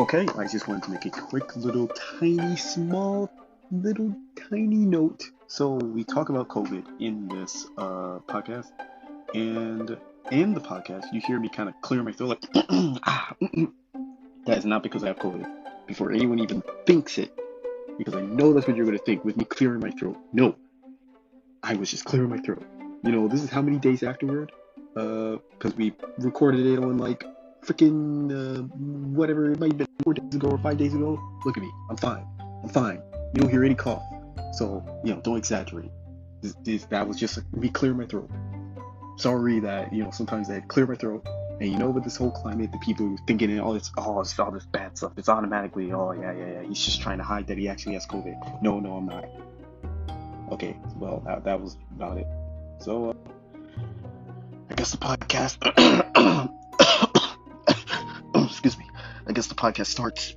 Okay, I just wanted to make a quick little tiny small little tiny note. So we talk about COVID in this podcast, and in the podcast you hear me kind of clear my throat like that is not because I have COVID. Before anyone even thinks it, because I know that's what you're gonna think with me clearing my throat. No, I was just clearing my throat. This is how many days afterward? Because we recorded it on like freaking whatever it might have been 4 days ago or 5 days ago. Look at me, I'm fine. I'm fine. You don't hear any cough, so don't exaggerate. That was just me clearing my throat. Sorry that sometimes I clear my throat, and with this whole climate, the people thinking it's all this bad stuff. It's automatically yeah. He's just trying to hide that he actually has COVID. No, I'm not. Okay, well that was about it. So I guess the podcast. Excuse me. I guess the podcast starts.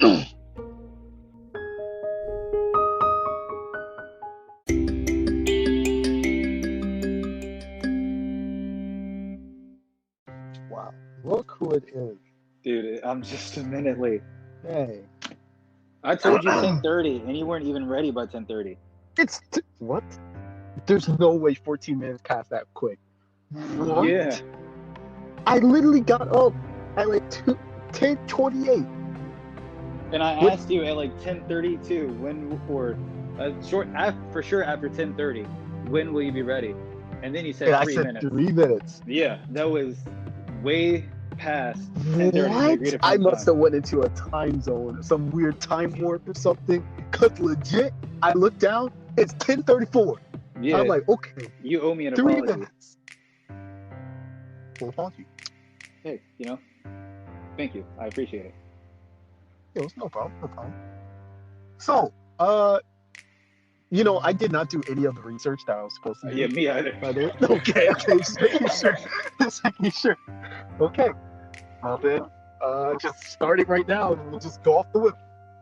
Wow, look who it is. Dude, I'm just a minute late. Hey, I told you 10:30, and you weren't even ready by 10:30. what? There's no way 14 minutes passed that quick. What? Yeah. I literally got up at like 10:28. And I asked you at like 10:32 when, or for sure after 10:30, when will you be ready? And then you said And 3 I said minutes. 3 minutes. Yeah, that was way past 10:30. What? I must have went into a time zone, some weird time warp or something. Cause legit, I looked down, it's 10:34. Yeah. I'm like, okay, You owe me an 3 apology. minutes. Well, apology. Hey, thank you. I appreciate it. It's no problem. So, I did not do any of the research that I was supposed to do. Yeah, me either. Okay, just making sure. Just making sure. Okay. Well then, just starting right now, and we'll just go off the whip.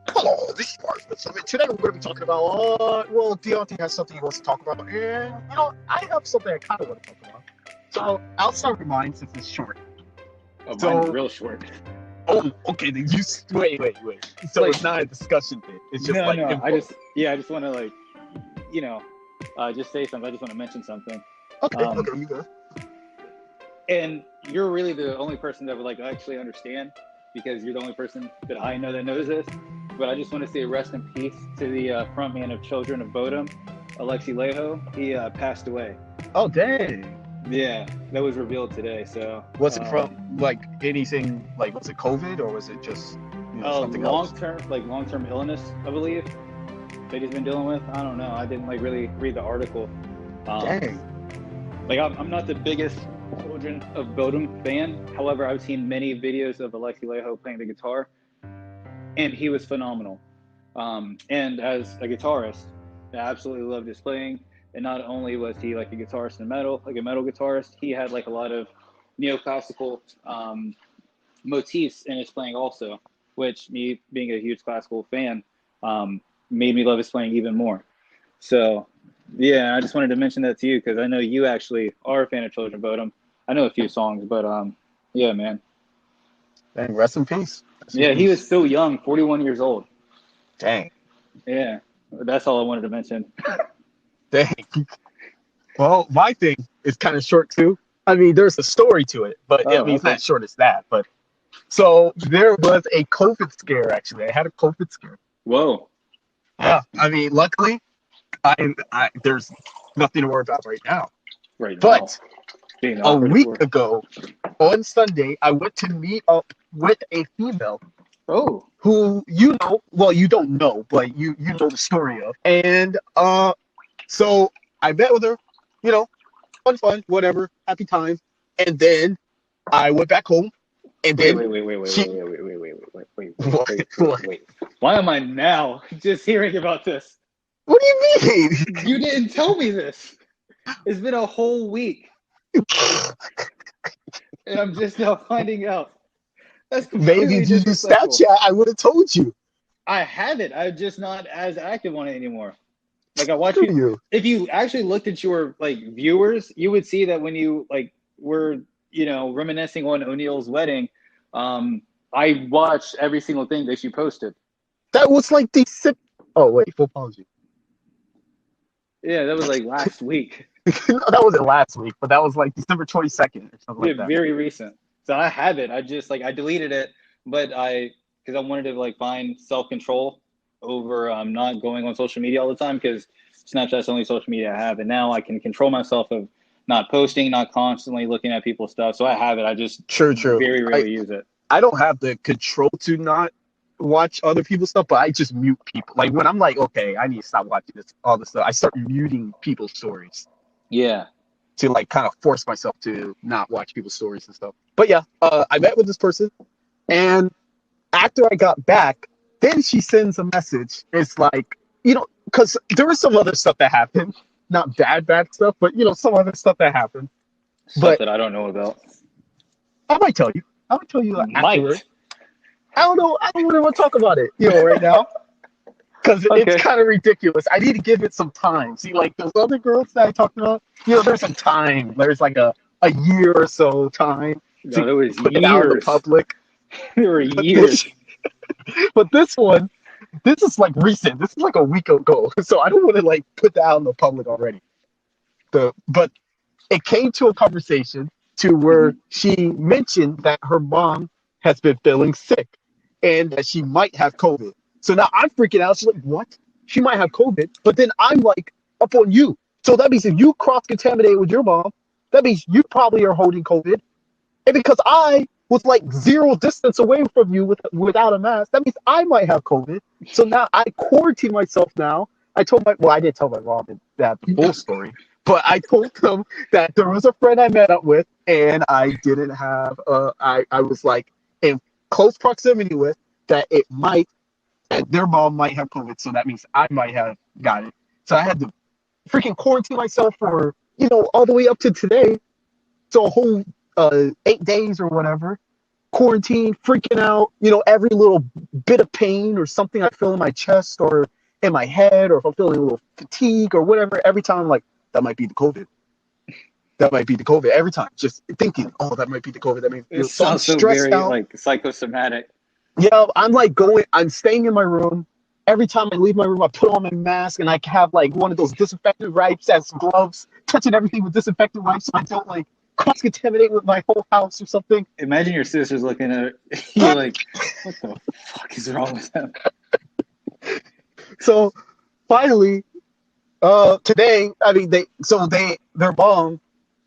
Hello, this is Mark. So today we're going to be talking about, Deontay has something he wants to talk about, and, I have something I kind of want to talk about. So, I'll start with mine since it's short. Oh, So- mine's real short. Oh, okay, then wait. So Like- it's not a discussion thing. It's just No. info. I just want to just say something. I just want to mention something. Okay, um, you go. And you're really the only person that would actually understand, because you're the only person that I know that knows this. But I just want to say rest in peace to the frontman of Children of Bodom, Alexi Leho. He passed away. Oh, dang. Yeah, that was revealed today. So Was it from anything was it COVID or was it just something else? long-term illness, I believe, that he's been dealing with. I don't know. I didn't really read the article. Dang. I'm not the biggest Children of Bodom fan. However, I've seen many videos of Alexi Leho playing the guitar, and he was phenomenal. And as a guitarist, I absolutely loved his playing. And not only was he like a guitarist in metal, like a metal guitarist, he had like a lot of neoclassical motifs in his playing also, which, me being a huge classical fan, made me love his playing even more. So yeah, I just wanted to mention that to you, because I know you actually are a fan of Children of Bodom. I know a few songs, but yeah, man. Dang, rest in peace. Yeah, he was so young, 41 years old. Dang. Yeah, that's all I wanted to mention. Dang. Well, my thing is kind of short too. I mean, there's a story to it, but it's not short as that. But so there was a COVID scare. Actually, I had a COVID scare. Whoa. Yeah. I mean, luckily, I there's nothing to worry about right now. Right now. But Being a offered week for- ago, on Sunday, I went to meet up with a female Oh. who you don't know, but you know the story of. And so I met with her, fun, whatever, happy time. And then I went back home, and then Wait. What? Why am I now just hearing about this? What do you mean? You didn't tell me this. It's been a whole week, and I'm just now finding out. That's Maybe completely if you use disrespectful. Snapchat, I would have told you. I have it. I'm just not as active on it anymore. Like, I watch Screw you. you. If you actually looked at your viewers, you would see that when you were reminiscing on O'Neill's wedding, I watched every single thing that she posted. That was like Oh wait, full apology. Yeah, that was like last week. That wasn't last week, but that was like December 22nd or something Yeah, like that. very recent. So I have it. I just I deleted it, but because I wanted to like find self-control over not going on social media all the time, because Snapchat's the only social media I have, and now I can control myself of not posting, not constantly looking at people's stuff. So I have it. I just True. very rarely use it. I don't have the control to not watch other people's stuff, but I just mute people. Like when I'm like, okay, I need to stop watching all this stuff, I start muting people's stories. Yeah. To like kind of force myself to not watch people's stories and stuff. But yeah, I met with this person, and after I got back, then she sends a message. It's like, because there was some other stuff that happened, not bad stuff, but some other stuff that happened. Stuff that I don't know about. I might tell you. I might tell you afterwards. Might. I don't know. I don't really want to talk about it, right now. Because it's kind of ridiculous. I need to give it some time. See, like those other girls that I talked about, there's some time. There's like a year or so time No, there was put years. it out in the public. There were years. But this one, this is like recent. This is like a week ago. So I don't want to like put that out in the public already. But it came to a conversation to where she mentioned that her mom has been feeling sick and that she might have COVID. So now I'm freaking out. She's like, what? She might have COVID. But then I'm like, up on you. So that means if you cross-contaminate with your mom, that means you probably are holding COVID. And because I was like 0 distance away from you without a mask, that means I might have COVID. So now I quarantine myself now. I didn't tell my mom that full story. But I told them that there was a friend I met up with, and I didn't have, I was like in close proximity with, that their mom might have COVID, so that means I might have got it. So I had to freaking quarantine myself for, all the way up to today. So a whole 8 days or whatever. Quarantine, freaking out, every little bit of pain or something I feel in my chest or in my head, or if I'm feeling a little fatigue or whatever, every time I'm like, that might be the COVID. That might be the COVID. Every time, just thinking, oh, that might be the COVID. That means It so I'm sounds so stressed very out. like psychosomatic. Yeah, I'm staying in my room. Every time I leave my room, I put on my mask, and I have like one of those disinfectant wipes as gloves, touching everything with disinfectant wipes so I don't like cross-contaminate with my whole house or something. Imagine your sister's looking at you like, what the fuck is wrong with them? So finally, today, their mom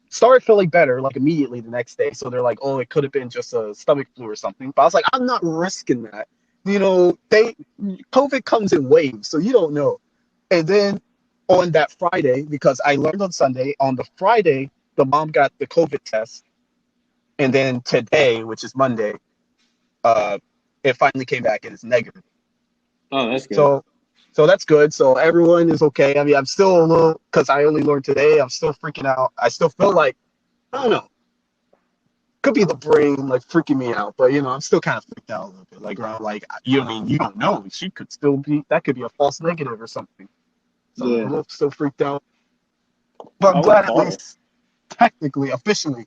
started feeling better like immediately the next day. So they're like, oh, it could have been just a stomach flu or something. But I was like, I'm not risking that. COVID comes in waves, so you don't know. And then on that Friday, because I learned on Sunday, on the Friday, the mom got the COVID test. And then today, which is Monday, it finally came back and it's negative. Oh, that's good. So that's good. So everyone is okay. I mean, I'm still a little, because I only learned today, I'm still freaking out. I still feel like, I don't know. Could be the brain like freaking me out, but I'm still kind of freaked out a little bit. Like around, like you don't know. She could still be, that could be a false negative or something. So Yeah. I'm a little still freaked out. But I'm glad at least technically, officially,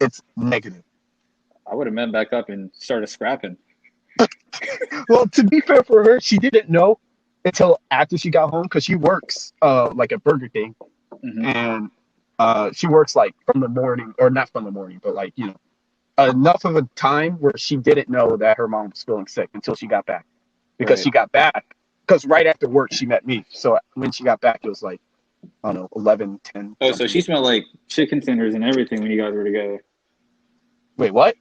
it's negative. I would have met back up and started scrapping. Well, to be fair for her, she didn't know until after she got home, because she works like at Burger King, and she works like from the morning, or not from the morning, but like enough of a time where she didn't know that her mom was feeling sick until she got back, because she got back, because right after work she met me. So when she got back, it was like, I don't know, 11, 10. Oh, so she smelled like chicken tenders and everything when you guys were together. Wait, what?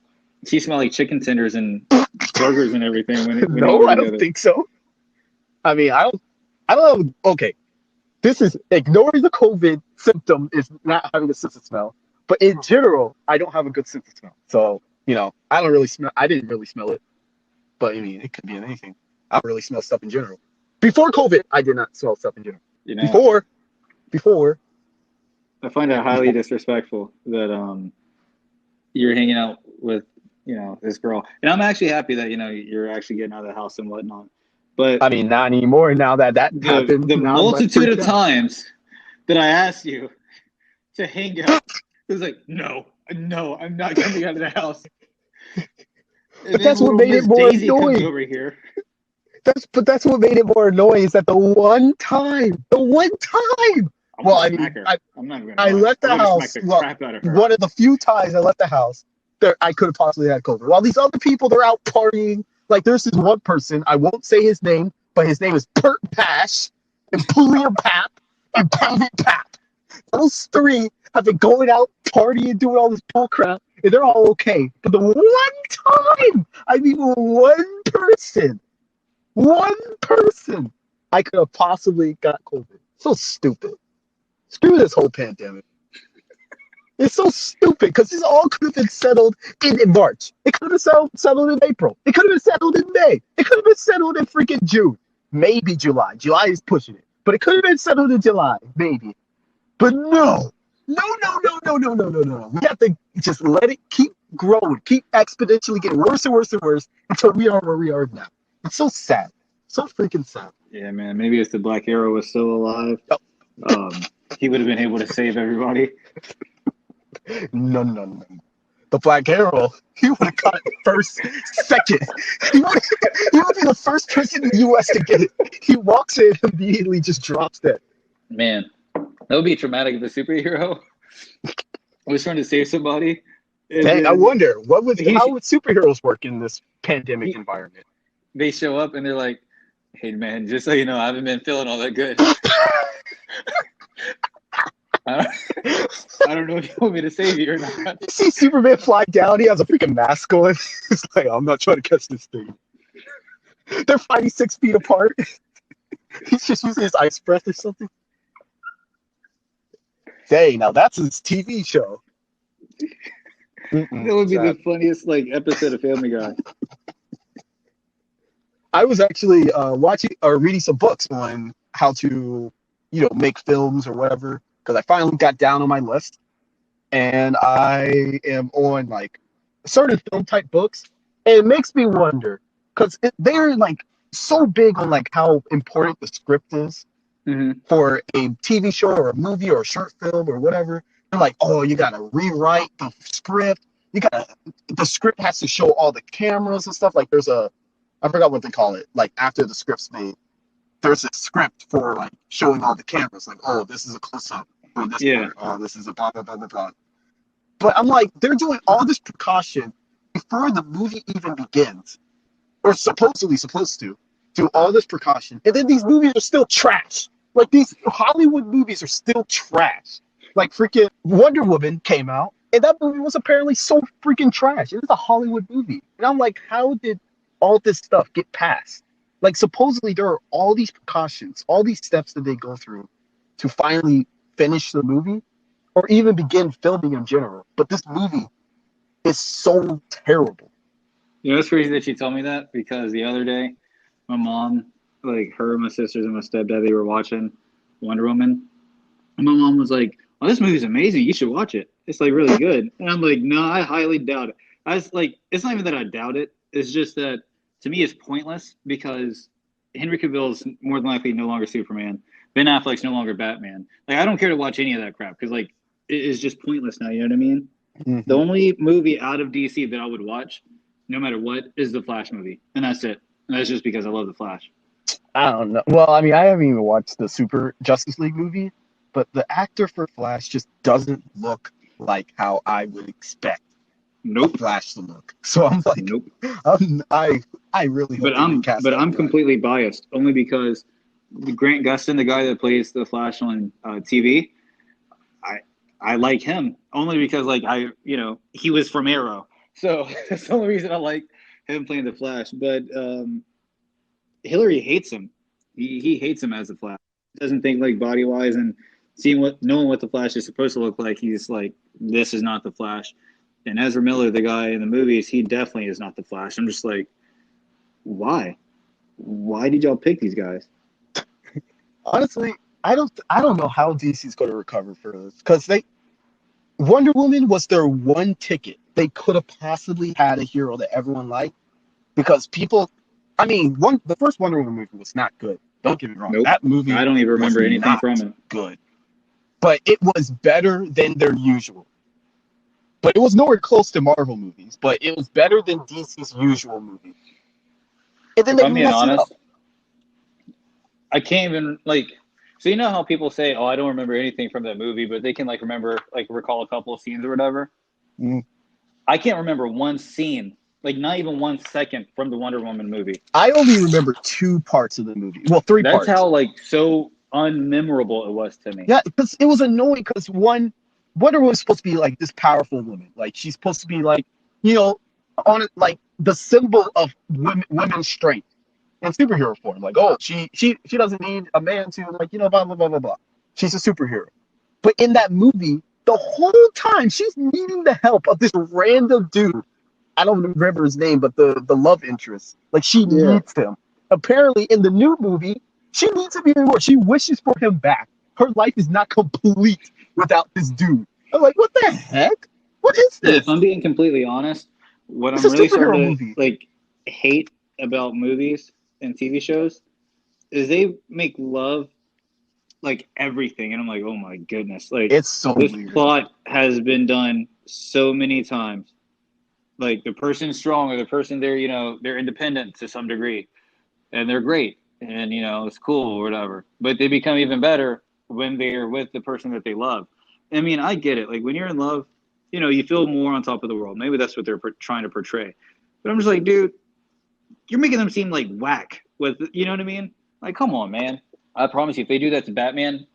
She smelled like chicken tenders and burgers and everything when you No, were I together. don't think so. I mean, I don't know. Okay, this is ignoring the COVID symptom is not having a sense of smell. But in general, I don't have a good sense of smell. So, I don't really smell. I didn't really smell it. But I mean, it could be in anything. I don't really smell stuff in general. Before COVID, I did not smell stuff in general. Before. I find it highly disrespectful that you're hanging out with this girl, and I'm actually happy that you're actually getting out of the house and whatnot. But I mean, not anymore now that happened. The Now multitude of times that I asked you to hang out, it was like, no, I'm not coming out of the house. But that's what made it more Daisy comes annoying. over here. That's what made it more annoying is that the one time. Well, I mean, I'm not gonna I lie. left the I'm gonna house. smack the Well, crap out of her. one of the few times I left the house, I could have possibly had COVID. While these other people, they're out partying. Like there's this one person, I won't say his name, but his name is Pert Pash and Pulliam Pap and Pavitt Pap. Those three have been going out partying, doing all this bull crap, and they're all okay. But the one time, I mean, one person, I could have possibly got COVID. So stupid. Screw this whole pandemic. It's so stupid because this all could have been settled in March. It could have been settled in April. It could have been settled in May. It could have been settled in freaking June. Maybe July. July is pushing it. But it could have been settled in July. Maybe. But no. No. We have to just let it keep growing, keep exponentially getting worse and worse and worse until we are where we are now. It's so sad. So freaking sad. Yeah, man. Maybe if the Black Arrow was still alive, he would have been able to save everybody. No. The Black Arrow, he would have caught it first, second. He would be the first person in the U.S. to get it. He walks in and immediately just drops that. Man, that would be traumatic if a superhero was trying to save somebody. Dang, I wonder, how would superheroes work in this pandemic environment? They show up and they're like, hey, man, just so you know, I haven't been feeling all that good. I don't know if you want me to save you or not. You see Superman fly down, he has a freaking mask on. He's like, I'm not trying to catch this thing. They're fighting 6 feet apart. He's just using his ice breath or something. Dang, now that's his TV show. That would be the funniest episode of Family Guy. I was actually watching or reading some books on how to, make films or whatever. Because I finally got down on my list, and I am on certain film type books, and it makes me wonder because they're so big on how important the script is for a TV show or a movie or a short film or whatever. They're like, oh, you gotta rewrite the script. The script has to show all the cameras and stuff. Like I forgot what they call it. After the script's made, there's a script for showing all the cameras. Oh, this is a close up. This part. Oh, this is a blah, blah, blah, blah, blah. But I'm like, they're doing all this precaution before the movie even begins. Or supposedly supposed to do all this precaution. And then these movies are still trash. These Hollywood movies are still trash. Freaking Wonder Woman came out, and that movie was apparently so freaking trash. It was a Hollywood movie. And I'm like, how did all this stuff get passed? Supposedly there are all these precautions, all these steps that they go through to finally finish the movie or even begin filming in general. But this movie is so terrible. It's crazy that you told me that because the other day, my mom, her, my sisters, and my stepdad, they were watching Wonder Woman. And my mom was like, oh, this movie's amazing. You should watch it. It's really good. And I'm like, no, I highly doubt it. I was like, it's not even that I doubt it. It's just that to me it's pointless because Henry Cavill's more than likely no longer Superman. Ben Affleck's no longer Batman. I don't care to watch any of that crap because it is just pointless now. You know what I mean? Mm-hmm. The only movie out of DC that I would watch, no matter what, is the Flash movie, and that's it. And that's just because I love the Flash. I don't know. Well, I mean, I haven't even watched the Super Justice League movie, but the actor for Flash just doesn't look like how I would expect Flash to look. So I'm like, nope. I really hope I'm completely biased only because Grant Gustin, the guy that plays the Flash on TV, I like him only because he was from Arrow, so that's the only reason I like him playing the Flash. But Hillary hates him. He hates him as the Flash. Doesn't think body wise and knowing what the Flash is supposed to look like. He's like, this is not the Flash. And Ezra Miller, the guy in the movies, he definitely is not the Flash. I'm just like, why? Why did y'all pick these guys? Honestly, I don't know how DC's going to recover for this because Wonder Woman was their one ticket. They could have possibly had a hero that everyone liked because people. I mean, the first Wonder Woman movie was not good. Don't get me wrong. Nope. That movie. I don't even remember anything from it. Good, but it was better than their usual. but it was nowhere close to Marvel movies. But it was better than DC's usual movie. And then If they I'm being messed it up. honest, I can't even like. So you know how people say, "Oh, I don't remember anything from that movie," but they can like remember, like recall a couple of scenes or whatever. Mm. I can't remember one scene, like not even 1 second from the Wonder Woman movie. I only remember 2 parts of the movie. Well, 3 That's parts. how like so unmemorable it was to me. Yeah, because it was annoying. Because one, Wonder Woman's supposed to be like this powerful woman. Like she's supposed to be like, you know, on it like the symbol of women's strength in superhero form. Like, oh, she doesn't need a man to like, blah blah blah blah blah. She's a superhero. But in that movie, the whole time she's needing the help of this random dude. I don't remember his name, but the love interest. Like she needs him. Apparently, in the new movie, she needs him even more. She wishes for him back. Her life is not complete without this dude. I'm like, what the heck? What is Dude, this? if I'm being completely honest, what It's I'm a really superhero starting to movie. like hate about movies and TV shows is they make love like everything, and I'm like, oh my goodness, like It's so this weird. plot has been done so many times. Like the person's strong or the person they're independent to some degree and they're great and it's cool or whatever. But they become even better when they're with the person that they love. I mean, I get it. Like when you're in love, you feel more on top of the world. Maybe that's what they're trying to portray. But I'm just like, dude, you're making them seem like whack with, you know what I mean? Like, come on, man. I promise you, if they do that to Batman,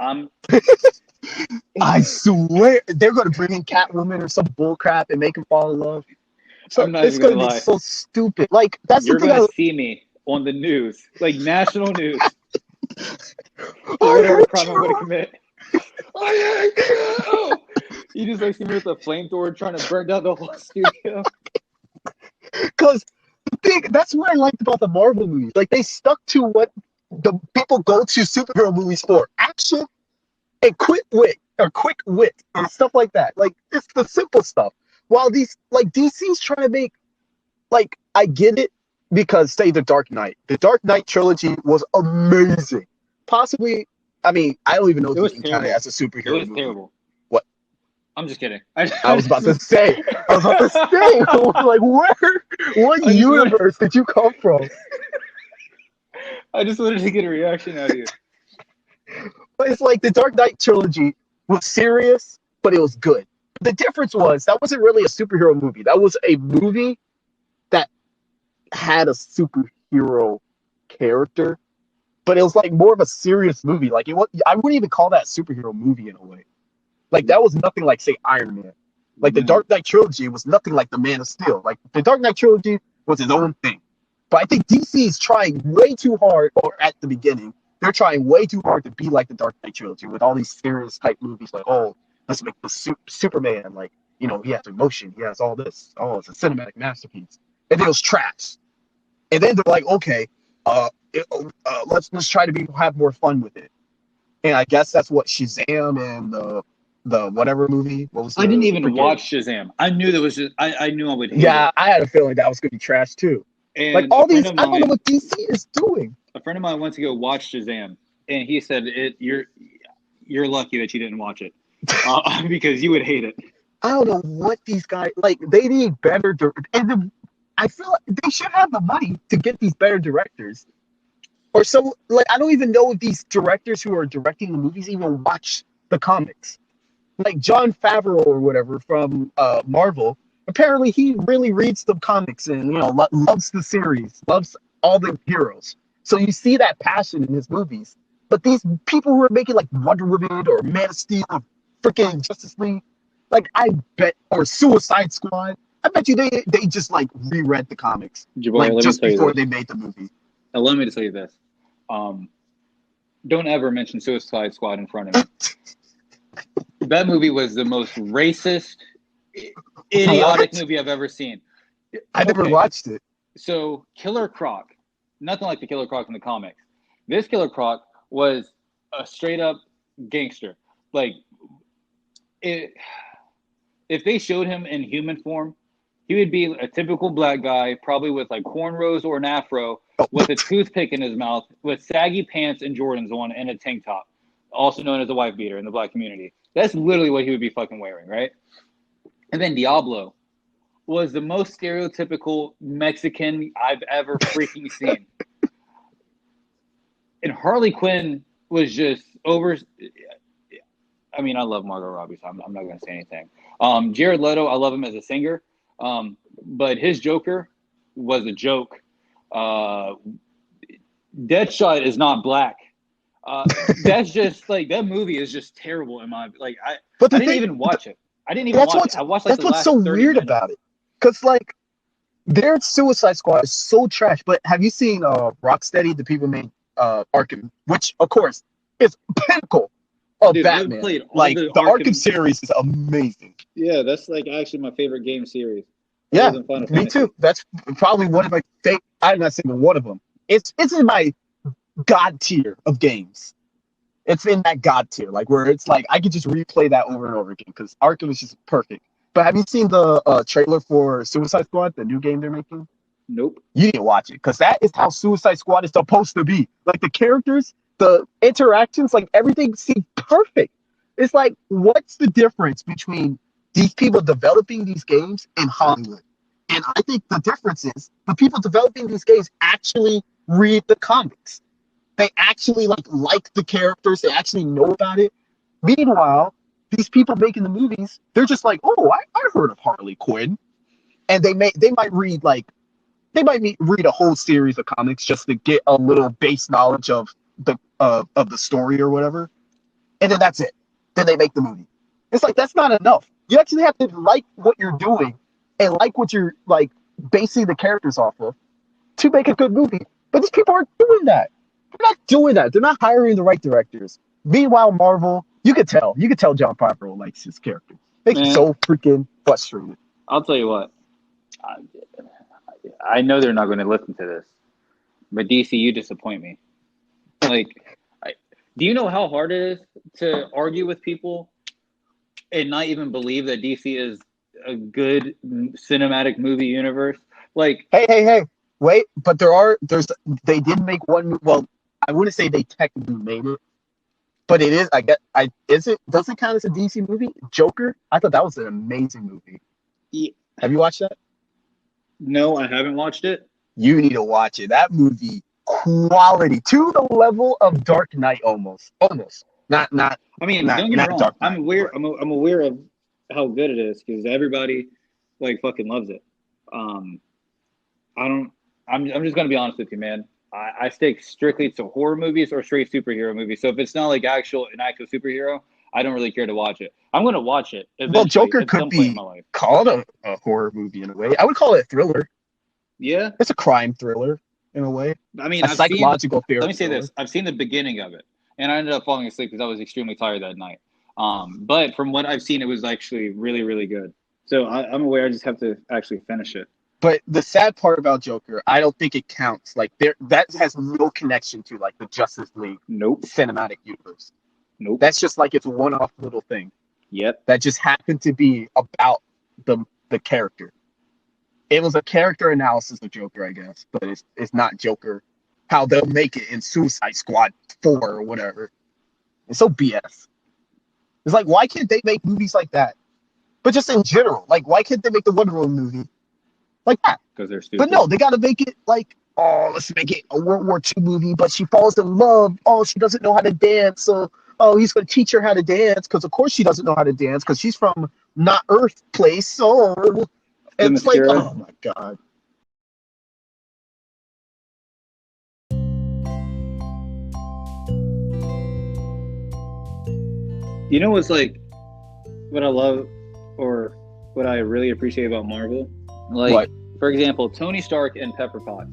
I swear they're gonna bring in Catwoman or some bullcrap and make him fall in love. So I'm not it's even gonna gonna be lie. so stupid. Like that's You're the thing. gonna see me on the news, like national news, for I whatever hate crime I'm gonna you. commit. I hate you. You just like see me with a flamethrower trying to burn down the whole studio. Because the thing that's what I liked about the Marvel movies. Like they stuck to what the people go to superhero movies for: action and quick wit and stuff like that. Like it's the simple stuff. While these like DC's trying to make like I get it because say the Dark Knight trilogy was amazing. Possibly, I mean I don't even know It if you was can count it terrible. as a It superhero was movie. terrible. What? I'm just kidding. I was about to say. Like, what I just universe did you come from? I just wanted to get a reaction out of you. But it's like the Dark Knight trilogy was serious, but it was good. The difference was that wasn't really a superhero movie. That was a movie that had a superhero character, but it was like more of a serious movie. Like it was, I wouldn't even call that a superhero movie in a way. Like that was nothing like say Iron Man. Like the Dark Knight trilogy was nothing like the Man of Steel. Like the Dark Knight trilogy was its own thing. But I think DC is trying way too hard, or at the beginning, they're trying way too hard to be like the Dark Knight trilogy with all these serious type movies. Like, oh, let's make the Superman. Like, he has emotion. He has all this. Oh, it's a cinematic masterpiece. And then it was trash. And then they're like, okay, let's try to have more fun with it. And I guess that's what Shazam and the whatever movie. What was I didn't even freaking watch Shazam. I knew that was just. I knew I would hate Yeah, it. I had a feeling that was gonna be trash too. And Like all a friend these, of I don't know mine, what DC is doing. a friend of mine went to go watch Shazam, and he said, You're lucky that you didn't watch it, because you would hate it." I don't know what these guys like. They need better, I feel like they should have the money to get these better directors, or so. Like I don't even know if these directors who are directing the movies even watch the comics. Like Jon Favreau or whatever from Marvel. Apparently, he really reads the comics and loves the series, loves all the heroes. So you see that passion in his movies. But these people who are making like Wonder Woman or Man of Steel or freaking Justice League, like I bet, or Suicide Squad, I bet you they just like reread the comics Jabbar, like let me just tell you before this. they made the movie. Allow me to tell you this. Don't ever mention Suicide Squad in front of me. That movie was the most racist, idiotic movie I've ever seen. I never watched it. So Killer Croc, nothing like the Killer Croc in the comics. This Killer Croc was a straight up gangster. Like, if they showed him in human form, he would be a typical black guy, probably with like cornrows or an afro, with a toothpick in his mouth, with saggy pants and Jordans on, and a tank top, also known as a wife beater in the black community. That's literally what he would be fucking wearing, right? And then Diablo was the most stereotypical Mexican I've ever freaking seen. And Harley Quinn was just over. I mean, I love Margot Robbie, so I'm not going to say anything. Jared Leto, I love him as a singer, but his Joker was a joke. Deadshot is not black. That's just like, that movie is just terrible in my, like, I didn't even watch it. I didn't even watch it. I watched like that's what's so weird minutes. about it. Because like their Suicide Squad is so trash. But have you seen Rocksteady, the people made Arkham, which of course is pinnacle of Batman. Like the Arkham series is amazing. Yeah, that's like actually my favorite game series. Yeah, me too. That's probably one of my favorite. I'm not saying one of them. It's in my god tier of games. It's in that god tier, like where it's like I could just replay that over and over again because Arkham is just perfect. But have you seen the trailer for Suicide Squad, the new game they're making? Nope. You need to watch it because that is how Suicide Squad is supposed to be. Like the characters, the interactions, like everything seems perfect. It's like, what's the difference between these people developing these games and Hollywood? And I think the difference is the people developing these games actually read the comics. They actually like the characters. They actually know about it. Meanwhile, these people making the movies, they're just like, oh, I heard of Harley Quinn, and they might read read a whole series of comics just to get a little base knowledge of the story or whatever, and then that's it. Then they make the movie. It's like that's not enough. You actually have to like what you're doing and like what you're like basing the characters off of to make a good movie. But these people aren't doing that. They're not doing that. They're not hiring the right directors. Meanwhile, Marvel, you could tell Jon Favreau likes his character. Makes me so freaking frustrated. I'll tell you what. I know they're not going to listen to this, but DC, you disappoint me. Like, do you know how hard it is to argue with people and not even believe that DC is a good cinematic movie universe? Like, hey, wait, but they did make one. Well, I wouldn't say they technically made it, but it is. Does it count as a DC movie? Joker. I thought that was an amazing movie. Yeah. Have you watched that? No, I haven't watched it. You need to watch it. That movie, quality to the level of Dark Knight, almost. Not. I mean, don't get me wrong. I'm aware of how good it is because everybody like fucking loves it. I'm just gonna be honest with you, man. I stick strictly to horror movies or straight superhero movies. So if it's not like an actual superhero, I don't really care to watch it. I'm going to watch it. Well, Joker could be called a horror movie in a way. I would call it a thriller. Yeah. It's a crime thriller in a way. I mean, a psychological thriller. Let me say this. I've seen the beginning of it, and I ended up falling asleep because I was extremely tired that night. But from what I've seen, it was actually really, really good. So I'm aware I just have to actually finish it. But the sad part about Joker, I don't think it counts. Like that has no connection to like the Justice League cinematic universe. Nope. That's just like it's one-off little thing. Yep. That just happened to be about the character. It was a character analysis of Joker, I guess, but it's not Joker. How they'll make it in Suicide Squad 4 or whatever. It's so BS. It's like, why can't they make movies like that? But just in general, like, why can't they make the Wonder Woman movie like that? Because they're stupid. But no, they got to make it like, oh, let's make it a World War II movie, but she falls in love. Oh, she doesn't know how to dance, so he's going to teach her how to dance because, of course, she doesn't know how to dance because she's from not Earth place. So it's like, oh, my God. You know what's like, what I love or what I really appreciate about Marvel? Like, what? For example, Tony Stark and Pepper Potts.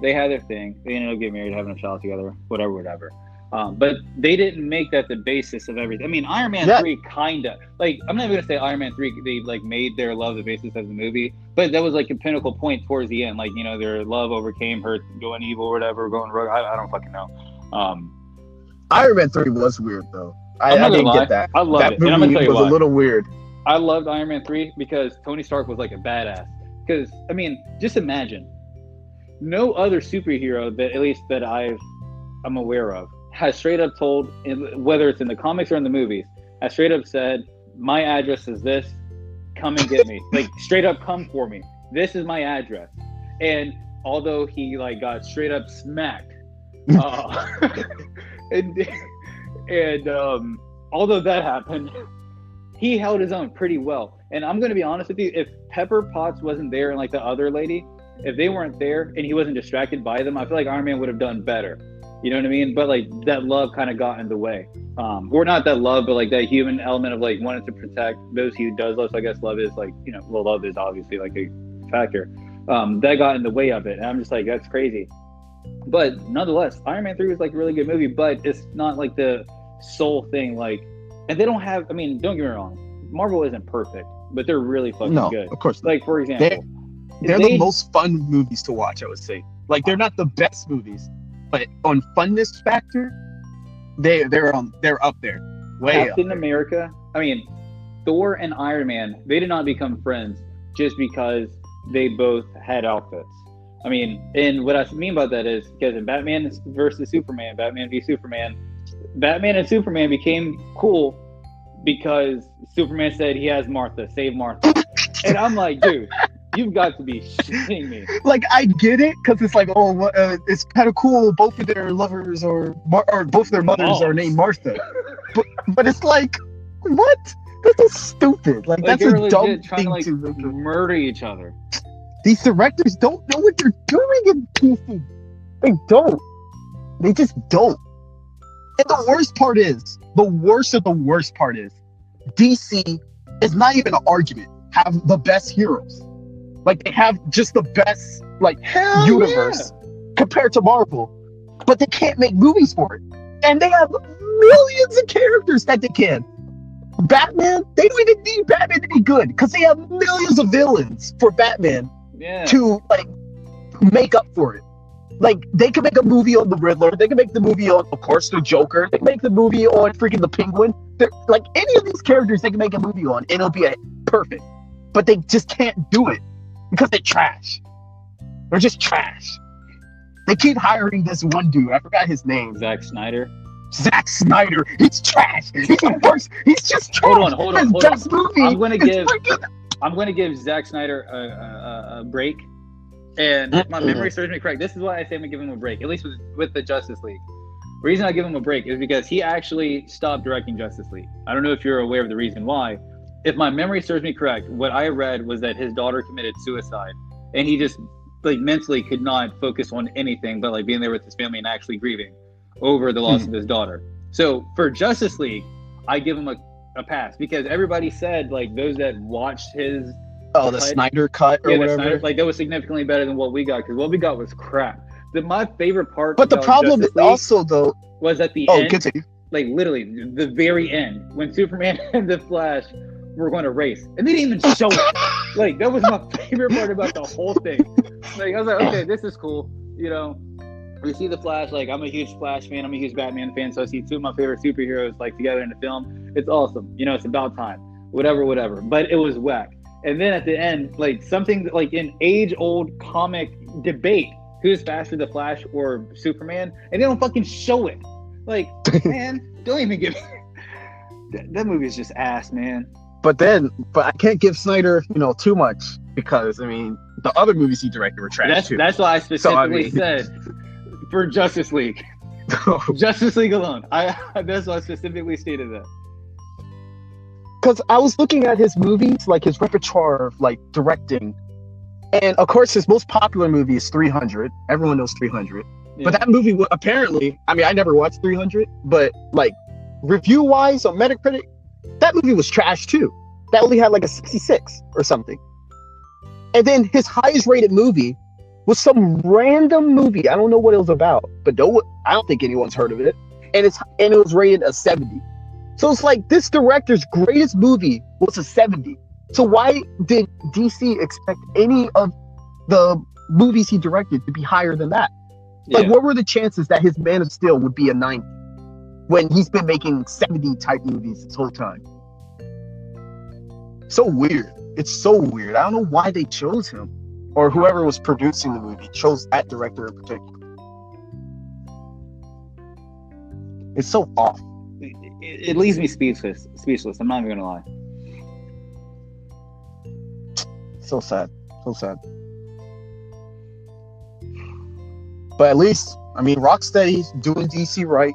They had their thing. They ended up getting married, having a child together, whatever. But they didn't make that the basis of everything. I mean, Iron Man 3 kinda, like, I'm not even gonna say Iron Man 3, they like made their love the basis of the movie, but that was like a pinnacle point towards the end. Like, you know, their love overcame her going evil or whatever, going rogue. I don't fucking know. Iron Man 3 was weird though. I didn't get that. I loved that it. movie And I'm gonna tell you was why. a little weird. I loved Iron Man 3 because Tony Stark was like a badass. Because, I mean, just imagine, no other superhero that, at least that I'm aware of, has straight up told, whether it's in the comics or in the movies, has straight up said, my address is this, come and get me. Like, straight up come for me. This is my address. And although he like got straight up smacked, and although that happened, he held his own pretty well. And I'm going to be honest with you, if Pepper Potts wasn't there and like the other lady, if they weren't there and he wasn't distracted by them, I feel like Iron Man would have done better. You know what I mean? But like that love kind of got in the way. Or not that love, but like that human element of like wanting to protect those he does love. So I guess love is like, you know, well, love is obviously like a factor. That got in the way of it. And I'm just like, that's crazy. But nonetheless, Iron Man 3 was like a really good movie, but it's not like the sole thing. Like, and they don't have, I mean, don't get me wrong, Marvel isn't perfect, but they're really fucking good. Of course. Like, for example, they're the most fun movies to watch, I would say. Like, they're not the best movies, but on funness factor, they're up there. Way Captain up America, I mean, Thor and Iron Man, they did not become friends just because they both had outfits. I mean, and what I mean by that is because in Batman versus Superman, Batman v Superman, Batman and Superman became cool because Superman said he has Martha, save Martha. And I'm like, dude, you've got to be shitting me. Like, I get it, because it's like, it's kind of cool. Both of their lovers or both of their mothers are named Martha. But it's like, what? That's so stupid. Like that's a dumb thing to murder each other. These directors don't know what they're doing in DC. They don't. They just don't. And the worst part is, DC is not even an argument. Have the best heroes. Like, they have just the best, like, universe compared to Marvel. But they can't make movies for it. And they have millions of characters that they can. Batman, they don't even need Batman to be good because they have millions of villains for Batman to, like, make up for it. Like, they can make a movie on the Riddler. They can make the movie on, of course, the Joker. They can make the movie on freaking the Penguin. Like, any of these characters they can make a movie on, and it'll be perfect. But they just can't do it because they're trash. They're just trash. They keep hiring this one dude. I forgot his name. Zack Snyder. He's trash. He's the worst. He's just trash. Hold on. I'm gonna give Zack Snyder a break. And if my memory serves me correct, this is why I say I'm gonna give him a break, at least with the Justice League. The reason I give him a break is because he actually stopped directing Justice League. I don't know if you're aware of the reason why. If my memory serves me correct, what I read was that his daughter committed suicide, and he just like mentally could not focus on anything but like being there with his family and actually grieving over the loss of his daughter. So for Justice League, I give him a pass because everybody said, like, those that watched his the Snyder cut or whatever, Snyder, like, that was significantly better than what we got, because what we got was crap. My favorite part, but the problem is also though was at the end, continue. Like literally the very end when Superman and the Flash were going to race, and they didn't even show it. Like, that was my favorite part about the whole thing. Like, I was like, okay, this is cool, you know. We see the Flash. Like, I'm a huge Flash fan. I'm a huge Batman fan. So I see two of my favorite superheroes like together in the film. It's awesome. You know, it's about time. Whatever. But it was whack. And then at the end, like, something like an age-old comic debate: who's faster, the Flash or Superman? And they don't fucking show it. Like, man, don't even give me. That movie is just ass, man. But I can't give Snyder, too much, because I mean, the other movies he directed were trash too. That's why I specifically said for Justice League. Justice League alone. That's why I specifically stated that. Because I was looking at his movies, like his repertoire of like directing, and of course his most popular movie is 300. Everyone knows 300. Yeah. But that movie apparently, I mean, I never watched 300, but like review-wise on Metacritic, that movie was trash too. That only had like a 66 or something. And then his highest rated movie was some random movie. I don't know what it was about, but I don't think anyone's heard of it. And it was rated a 70. So it's like this director's greatest movie was a 70. So why did DC expect any of the movies he directed to be higher than that? Yeah. Like, what were the chances that his Man of Steel would be a 90 when he's been making 70 type movies this whole time? So weird. It's so weird. I don't know why they chose him, or whoever was producing the movie chose that director in particular. It's so off. It leaves me speechless. I'm not even gonna lie. So sad. So sad. But at least, I mean, Rocksteady's doing DC right.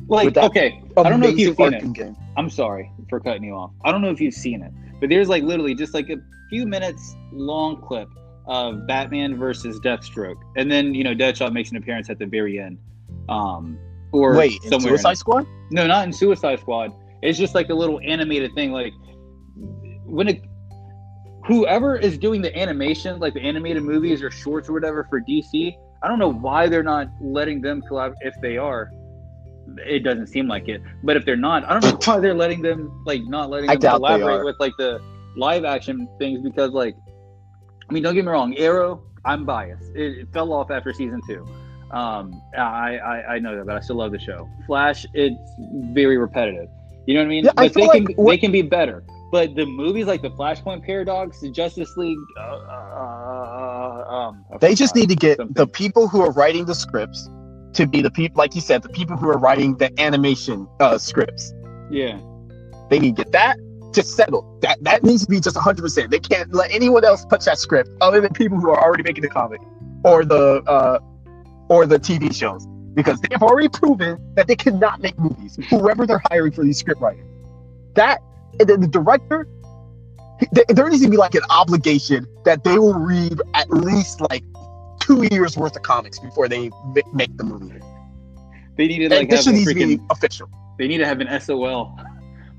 Like, okay, I don't know if you've seen it. Game. I'm sorry for cutting you off. I don't know if you've seen it, but there's like literally just like a few minutes long clip of Batman versus Deathstroke, and then Deadshot makes an appearance at the very end. Or wait, in somewhere Suicide Squad? No, not in Suicide Squad. It's just like a little animated thing. Like whoever is doing the animation, like the animated movies or shorts or whatever for DC, I don't know why they're not letting them collab. If they are, it doesn't seem like it. But if they're not, I don't know why they're letting them not letting them collaborate with like the live action things, because like, I mean, don't get me wrong, Arrow, I'm biased. It fell off after season 2. I know that, but I still love the show. Flash, it's very repetitive. You know what I mean? Yeah, but they can be better. But the movies like the Flashpoint Paradox, the Justice League, they just need to get the people who are writing the scripts to be the people, like you said, the people who are writing the animation scripts. Yeah. They need to get that just settled. That needs to be just 100%. They can't let anyone else touch that script other than people who are already making the comic or the TV shows, because they have already proven that they cannot make movies. Whoever they're hiring for these script writers, and then the director, there needs to be like an obligation that they will read at least like 2 years worth of comics before they make the movie. They need to this needs to be official. They need to have an SOL,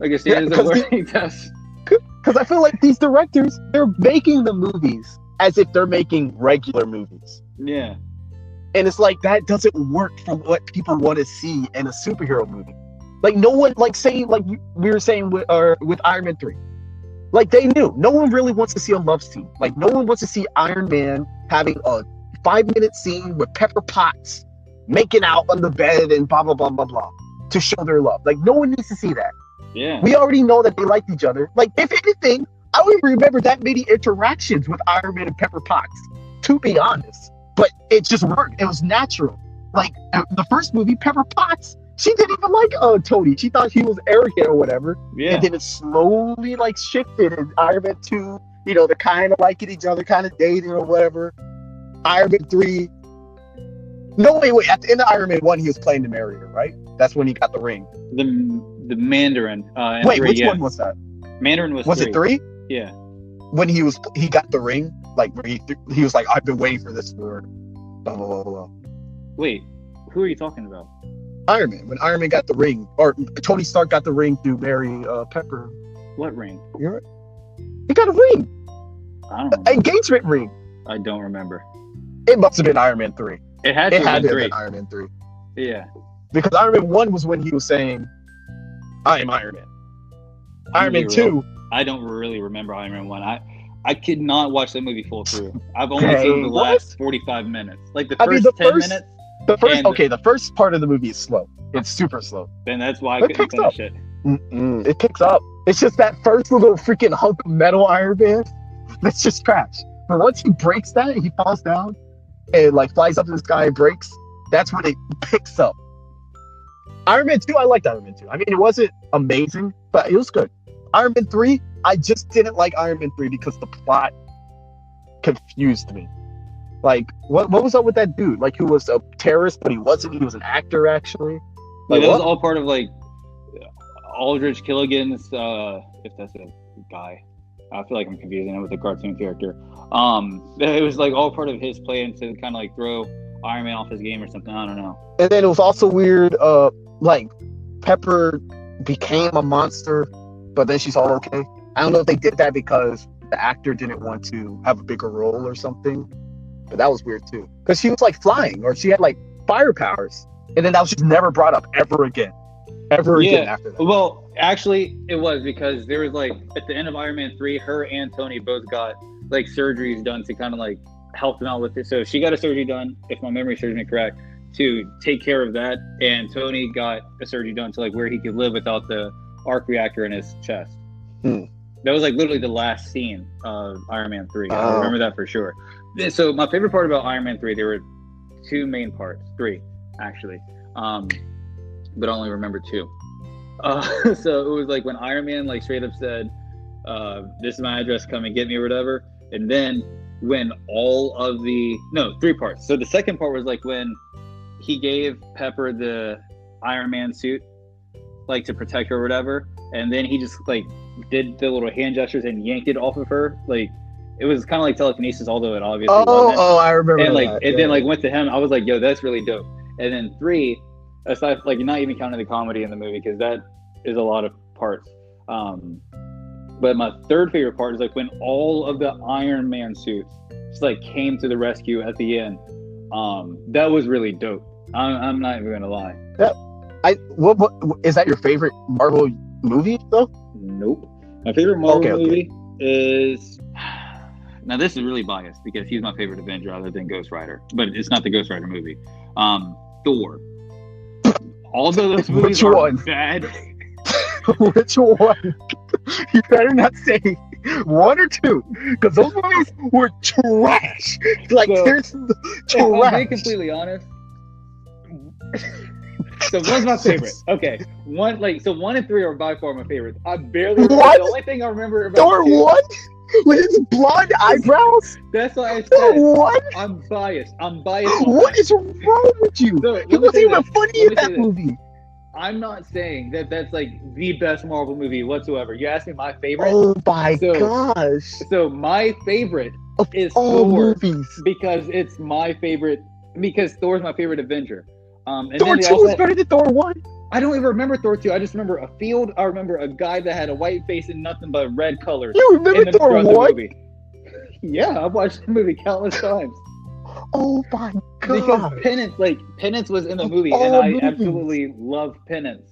like a standards of working test. Because I feel like these directors, they're making the movies as if they're making regular movies. Yeah. And it's like, that doesn't work for what people want to see in a superhero movie. Like, no one, like saying, like we were saying with Iron Man 3. Like, they knew. No one really wants to see a love scene. Like, no one wants to see Iron Man having a 5-minute scene with Pepper Potts making out on the bed and blah, blah, blah, blah, blah, to show their love. Like, no one needs to see that. Yeah. We already know that they liked each other. Like, if anything, I don't even remember that many interactions with Iron Man and Pepper Potts, to be honest. But it just worked. It was natural. Like, the first movie, Pepper Potts, she didn't even like Tony. She thought he was arrogant or whatever. Yeah. And then it slowly like shifted in Iron Man 2. They're kind of liking each other, kind of dating or whatever. Iron Man 3. No, wait. At the end of Iron Man 1, he was playing to marry her, right? That's when he got the ring. The Mandarin. Wait, 3, which one was that? Mandarin was 3. It 3? Yeah. When he got the ring, like where he was like, I've been waiting for this for blah blah blah blah. Wait, who are you talking about? Iron Man. When Iron Man got the ring, or Tony Stark got the ring to marry Pepper. What ring? You're right. He got a ring. I don't remember. Engagement ring. I don't remember. It must have been Iron Man 3. It had to have been Iron Man 3. Yeah. Because Iron Man 1 was when he was saying, I am Iron Man. Iron Man 2. I don't really remember Iron Man 1. I could not watch that movie full through. I've only seen the last 45 minutes. Like the first 10 minutes. The first part of the movie is slow. It's super slow. Then that's why I couldn't finish it. It picks up. It's just that first little freaking hunk of metal Iron Man that's just trash. But once he breaks that, he falls down and like flies up in the sky and breaks. That's when it picks up. Iron Man 2, I liked Iron Man 2. I mean, it wasn't amazing, but it was good. Iron Man 3, I just didn't like Iron Man 3 because the plot confused me. Like, what was up with that dude? Like, who was a terrorist, but he wasn't. He was an actor, actually. Like, that was all part of, like, Aldrich Killigan's, if that's a guy. I feel like I'm confusing it with a cartoon character. It was, like, all part of his plan to kind of, like, throw Iron Man off his game or something. I don't know. And then it was also weird, like, Pepper became a monster, but then she's all okay. I don't know if they did that because the actor didn't want to have a bigger role or something. But that was weird too. Because she was like flying, or she had like fire powers. And then that was just never brought up ever again. Ever again after that. Well, actually, it was because there was like, at the end of Iron Man 3, her and Tony both got like surgeries done to kind of like help them out with it. So she got a surgery done, if my memory serves me correct, to take care of that. And Tony got a surgery done to like where he could live without the arc reactor in his chest. That was like literally the last scene of Iron Man 3. I remember that for sure. So my favorite part about Iron Man 3, there were 2 main parts, 3 actually, but I only remember 2. So it was like when Iron Man like straight up said, this is my address, come and get me or whatever. And then when three parts. So the second part was like when he gave Pepper the Iron Man suit, like to protect her or whatever. And then he just like did the little hand gestures and yanked it off of her. Like it was kind of like telekinesis, although it obviously wasn't. Oh, I remember And like, that. and then like went to him. I was like, yo, that's really dope. And then 3, aside, like not even counting the comedy in the movie, because that is a lot of parts. But my third favorite part is like when all of the Iron Man suits just like came to the rescue at the end. That was really dope. I'm not even gonna lie. What is that your favorite Marvel movie though? Nope. My favorite Marvel Okay. movie is, now this is really biased because he's my favorite Avenger other than Ghost Rider, but it's not the Ghost Rider movie. Thor. Although those movies Which are one? bad. Which one? You better not say 1 or 2, because those movies were trash. Like So, there's If I'm being trash. completely honest. So one's my favorite. Okay, 1 and 3 are by far my favorites. I barely remember. What? The only thing I remember about Thor 2, 1 with his blonde eyebrows. that's why I said Thor 1. I'm biased. I'm biased. On What that. is wrong with you? So, let He me wasn't say even this. funny Let in me that say this. movie. I'm not saying that that's like the best Marvel movie whatsoever. You asked me my favorite. Oh my So- gosh! So my favorite Of is all Thor movies, because it's my favorite. Because Thor's my favorite Avenger. And Thor then they 2 also is better than Thor 1. I don't even remember Thor 2. I just remember a field. I remember a guy that had a white face and nothing but red colors. You remember Thor throughout the 1? movie. Yeah, I've watched the movie countless times. Oh my Because god! Penance was in the Of movie, all and I movies. absolutely love Penance.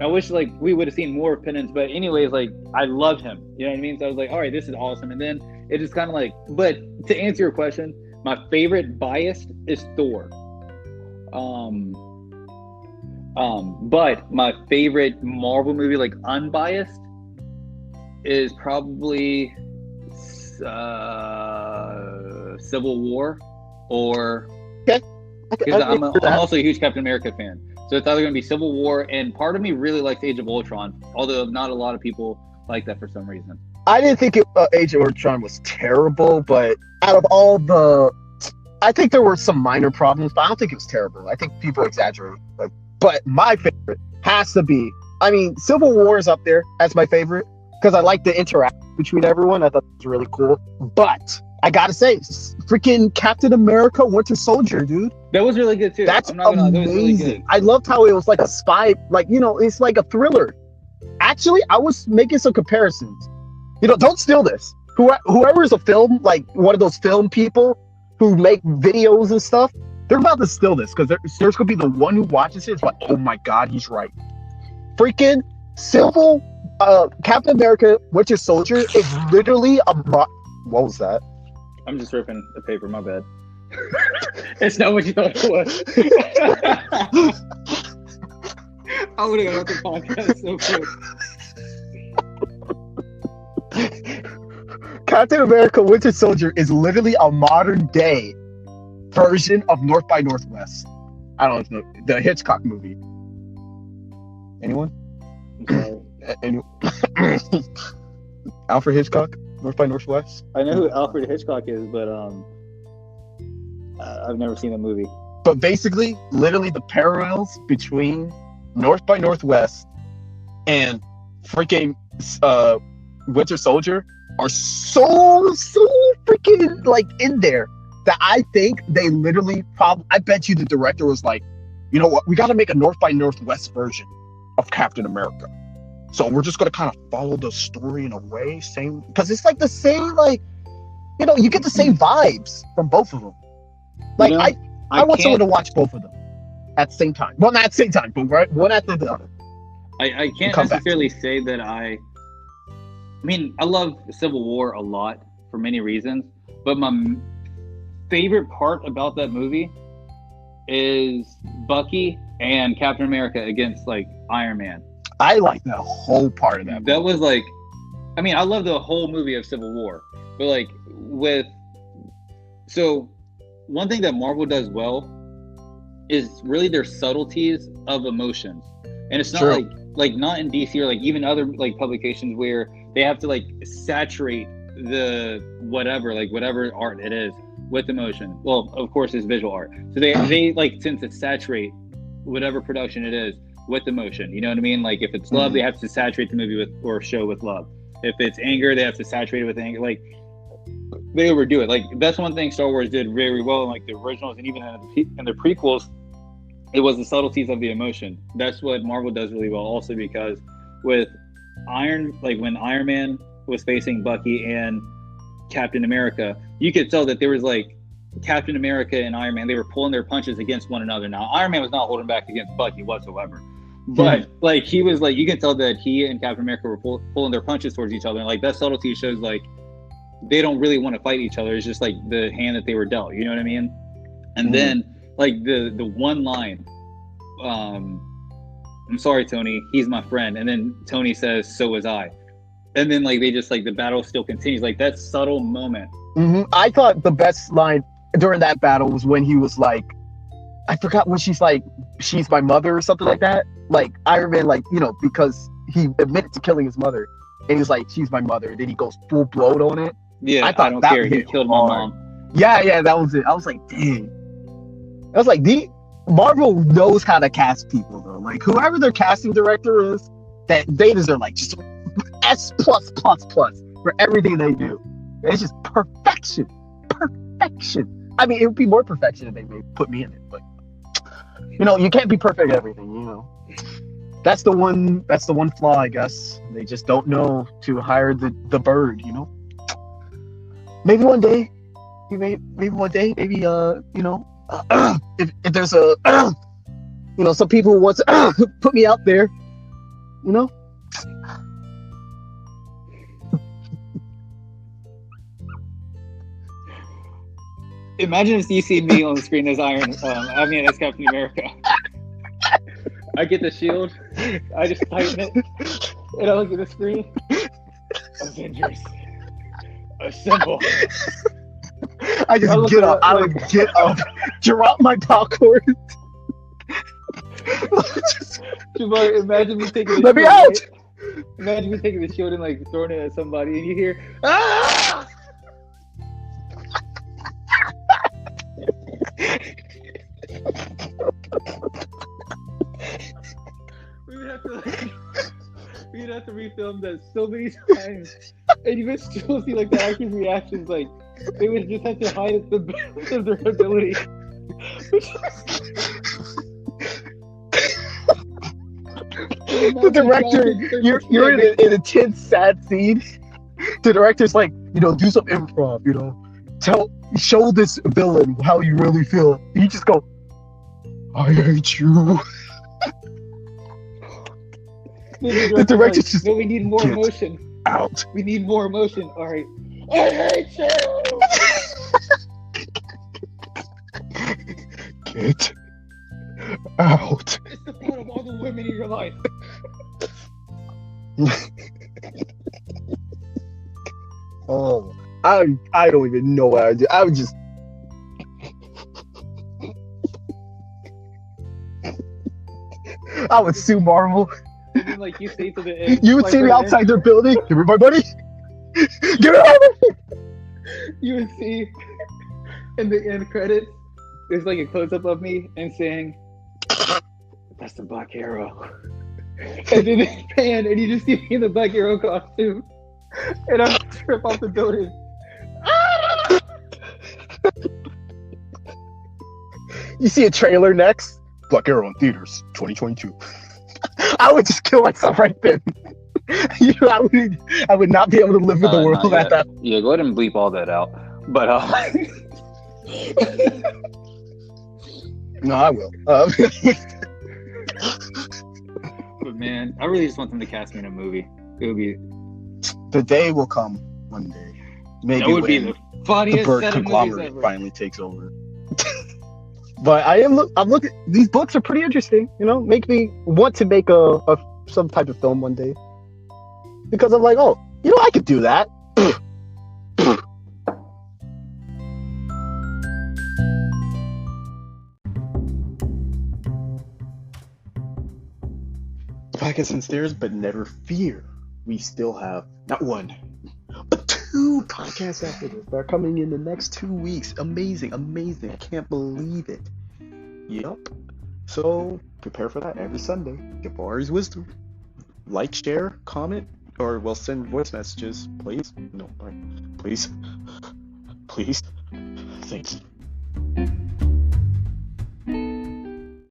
I wish like we would have seen more of Penance, but anyways, like I loved him. You know what I mean? So I was like, all right, this is awesome. And then it just kind of like, but to answer your question, my favorite biased is Thor. But my favorite Marvel movie, like unbiased, is probably Civil War, or because I'm also a huge Captain America fan. So it's either going to be Civil War, and part of me really likes Age of Ultron, although not a lot of people like that for some reason. I didn't think Age of Ultron was terrible, but out of all the, I think there were some minor problems, but I don't think it was terrible. I think people exaggerate. But my favorite has to be, I mean, Civil War is up there as my favorite because I like the interaction between everyone. I thought it was really cool. But I gotta say, freaking Captain America: Winter Soldier, dude. That was really good too. That's I'm not gonna lie, that was really amazing. good. I loved how it was like a spy, like, you know, it's like a thriller. Actually, I was making some comparisons. You know, don't steal this. Whoever is a film, like one of those film people who make videos and stuff, they're about to steal this because there's gonna be the one who watches it. It's like, oh my god, he's right. Freaking Captain America: Winter Soldier is literally what was that? I'm just ripping the paper. My bad. It's not what you thought it was. I would have got off the podcast so quick. Captain America: Winter Soldier is literally a modern day version of North by Northwest. I don't know, the Hitchcock movie. Anyone? Alfred Hitchcock, North by Northwest. I know who Alfred Hitchcock is, but I've never seen the movie. But basically, literally the parallels between North by Northwest and freaking Winter Soldier are so freaking like in there that I think they literally I bet you the director was like, you know what, we got to make a North by Northwest version of Captain America. So we're just gonna kind of follow the story in a way, same, because it's like the same, like, you know, you get the same vibes from both of them. Like, You know, I want someone can't- to watch both of them at the same time. Well, not at the same time, but right, one after the other. I can't Come back to necessarily say that I mean, I love Civil War a lot for many reasons, but my favorite part about that movie is Bucky and Captain America against like Iron Man. I like the whole part of that. That was like, I mean, I love the whole movie of Civil War, but like so one thing that Marvel does well is really their subtleties of emotions. And it's not True. like not in DC or like even other like publications where they have to like saturate the whatever art it is with emotion. Well, of course, it's visual art, so they like tend to saturate whatever production it is with emotion. You know what I mean? Like if it's love, they have to saturate the movie with or show with love. If it's anger, they have to saturate it with anger. Like they overdo it. Like that's one thing Star Wars did very well in like the originals and even in the prequels. It was the subtleties of the emotion. That's what Marvel does really well. Also because with when Iron Man was facing Bucky and Captain America, you could tell that there was like Captain America and Iron Man, they were pulling their punches against one another. Now Iron Man was not holding back against Bucky whatsoever, but like he was like, you can tell that he and Captain America were pulling their punches towards each other, and like that subtlety shows like they don't really want to fight each other. It's just like the hand that they were dealt, you know what I mean? And then like the one line, I'm sorry Tony, he's my friend, and then Tony says so was I, and then like they just like the battle still continues. Like that subtle moment. I thought the best line during that battle was when he was like, I forgot when she's like, she's my mother or something like that. Like Iron Man, like, you know, because he admitted to killing his mother, and he's like, she's my mother. And then he goes full blown on it. Yeah, I don't care. He killed my mom. Yeah, that was it. I was like, dang. I was like, Marvel knows how to cast people though. Like whoever their casting director is, that they deserve like just S+++ for everything they do. It's just perfection. I mean, it would be more perfection if they put me in it, but you know, you can't be perfect at everything, you know. That's the one flaw, I guess. They just don't know to hire the bird, you know. Maybe one day, you know, if there's a you know, some people who want to put me out there, you know. Imagine if you see me on the screen as as Captain America. I get the shield, I just tighten it, and I look at the screen. Avengers, assemble. I just get up. I would get up, drop my popcorn. Jamar, imagine me taking the Let me out. Imagine me taking the shield and like throwing it at somebody, and you hear, ah! We'd have to refilm that so many times, and you would still see like the actors' reactions. Like they would just have to hide the best of their ability. The director, you're in an intense, sad scene. The director's like, you know, do some improv. You know, show this villain how you really feel. You just go, I hate you. The director's like, just, no, we need more emotion. Out. We need more emotion. All right. I hate you. Get out. It's the part of all the women in your life. Oh, I don't even know what I would do. I would just. I would sue Marvel. And then, like you say to the end, you would see me outside their building. Give me my money. Give it over. You would see in the end credits, there's like a close up of me and saying, "That's the Black Arrow." And then they pan, and you just see me in the Black Arrow costume, and I'm trip off the building. You see a trailer next. Black Arrow in theaters, 2022. I would just kill myself right then. You know, I would not be able to live in the world at that. Yeah, go ahead and bleep all that out. But no, I will. But man, I really just want them to cast me in a movie. It would be. The day will come one day. Maybe that would be the funniest. The bird conglomerate finally takes over. But I'm looking. These books are pretty interesting. You know, make me want to make some type of film one day. Because I'm like, oh, you know, I could do that. Pockets and stairs, but never fear. we still have not one, but 2 podcasts after this that are coming in the next 2 weeks. Amazing. I can't believe it. Yup. So prepare for that every Sunday. Jabari's Wisdom. Like, share, comment, or well, send voice messages, please. No, please. Please. Thanks.